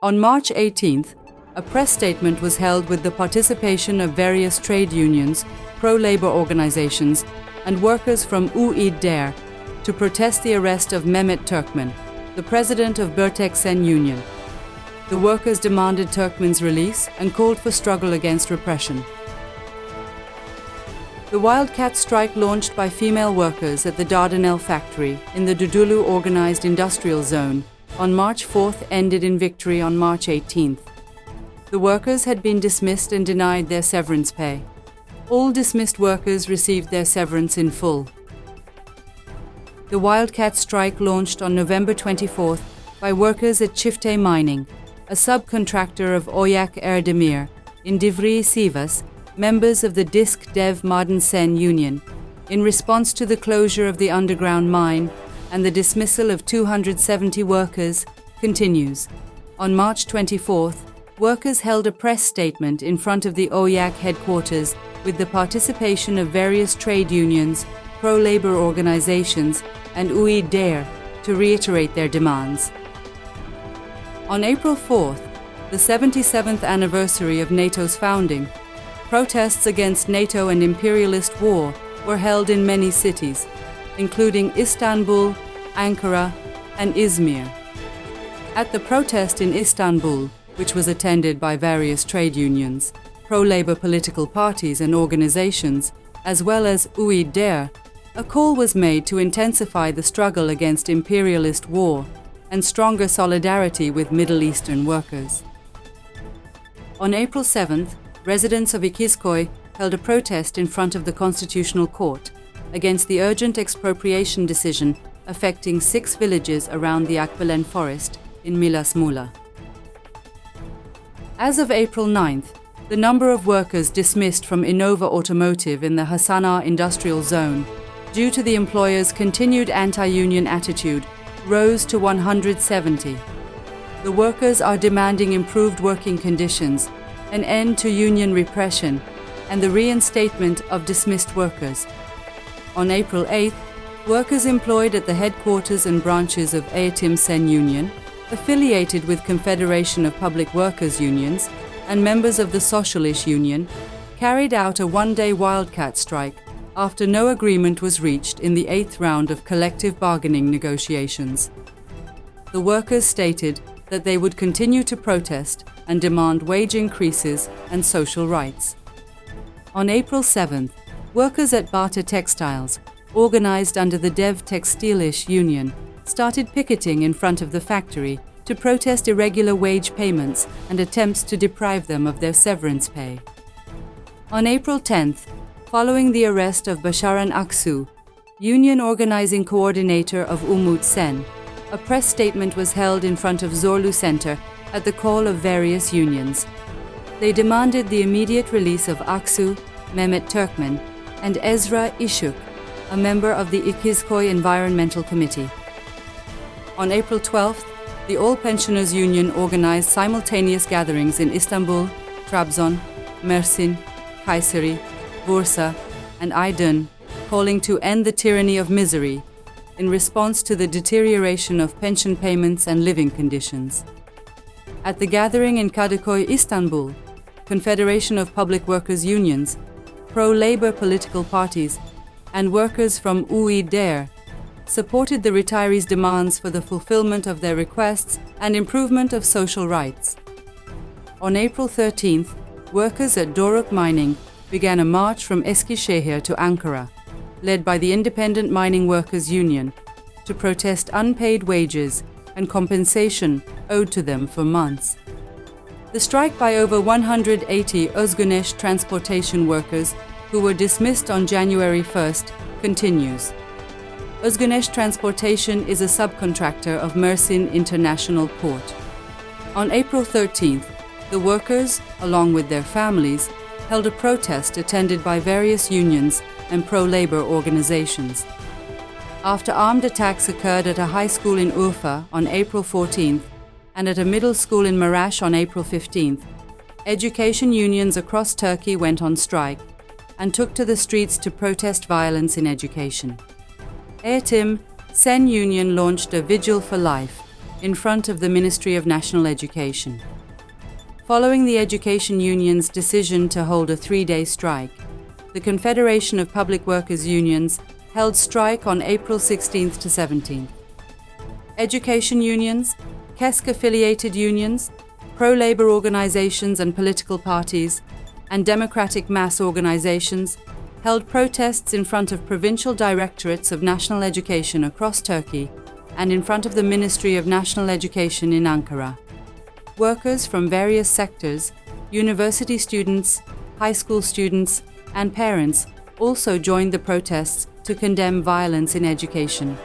On March 18th, a press statement was held with the participation of various trade unions, pro-labor organizations, and workers from UİD-DER to protest the arrest of Mehmet Türkmen, the president of Berteksen Union. The workers demanded Türkmen's release and called for struggle against repression. The wildcat strike launched by female workers at the Dardanel factory in the Dudullu Organized Industrial Zone on March 4th ended in victory on March 18th. The workers had been dismissed and denied their severance pay. All dismissed workers received their severance in full. The wildcat strike launched on November 24th by workers at Çifte Mining, a subcontractor of Oyak Erdemir, in Divriği Sivas, members of the Disk Dev Maden Sen Union, in response to the closure of the underground mine and the dismissal of 270 workers, continues. On March 24th, workers held a press statement in front of the Oyak headquarters with the participation of various trade unions, pro-labor organizations, and UİD-DER to reiterate their demands. On April 4th, the 77th anniversary of NATO's founding, protests against NATO and imperialist war were held in many cities, including Istanbul, Ankara, and Izmir. At the protest in Istanbul, which was attended by various trade unions, pro-labor political parties and organizations, as well as UİD-DER, a call was made to intensify the struggle against imperialist war and stronger solidarity with Middle Eastern workers. On April 7th, residents of İkizköy held a protest in front of the Constitutional Court against the urgent expropriation decision affecting 6 villages around the Akbelen forest in Milas Mula. As of April 9th, the number of workers dismissed from Innova Automotive in the Hasanar Industrial Zone due to the employer's continued anti-union attitude rose to 170. The workers are demanding improved working conditions, an end to union repression, and the reinstatement of dismissed workers. On April 8th, workers employed at the headquarters and branches of Eğitim Sen Union, affiliated with Confederation of Public Workers Unions, and members of the Socialist Union, carried out a one-day wildcat strike after no agreement was reached in the 8th round of collective bargaining negotiations. The workers stated that they would continue to protest and demand wage increases and social rights. On April 7th, workers at Bata Textiles, organized under the Dev Tekstilish Union, started picketing in front of the factory to protest irregular wage payments and attempts to deprive them of their severance pay. On April 10th, following the arrest of Basharan Aksu, union organizing coordinator of Umut Sen, a press statement was held in front of Zorlu Center at the call of various unions. They demanded the immediate release of Aksu, Mehmet Türkmen, and Ezra Işık, a member of the İkizköy Environmental Committee. On April 12th, the All Pensioners Union organized simultaneous gatherings in Istanbul, Trabzon, Mersin, Kayseri, Bursa, and Aydın, calling to end the tyranny of misery in response to the deterioration of pension payments and living conditions. At the gathering in Kadıköy, Istanbul, Confederation of Public Workers Unions, pro-labor political parties, and workers from UİD-DER supported the retirees' demands for the fulfillment of their requests and improvement of social rights. On April 13th, workers at Doruk Mining began a march from Eskişehir to Ankara, led by the Independent Mining Workers Union, to protest unpaid wages and compensation owed to them for months. The strike by over 180 Özgüneş transportation workers who were dismissed on January 1st continues. Özgüneş Transportation is a subcontractor of Mersin International Port. On April 13th, the workers, along with their families, held a protest attended by various unions and pro-labor organizations. After armed attacks occurred at a high school in Urfa on April 14th and at a middle school in Maraş on April 15th, education unions across Turkey went on strike and took to the streets to protest violence in education. Eğitim Sen Union launched a Vigil for Life in front of the Ministry of National Education. Following the education union's decision to hold a 3-day strike, the Confederation of Public Workers Unions held strike on April 16th to 17th. Education unions, KESK-affiliated unions, pro-labor organizations and political parties, and democratic mass organizations held protests in front of provincial directorates of national education across Turkey and in front of the Ministry of National Education in Ankara. Workers from various sectors, university students, high school students, and parents also joined the protests to condemn violence in education.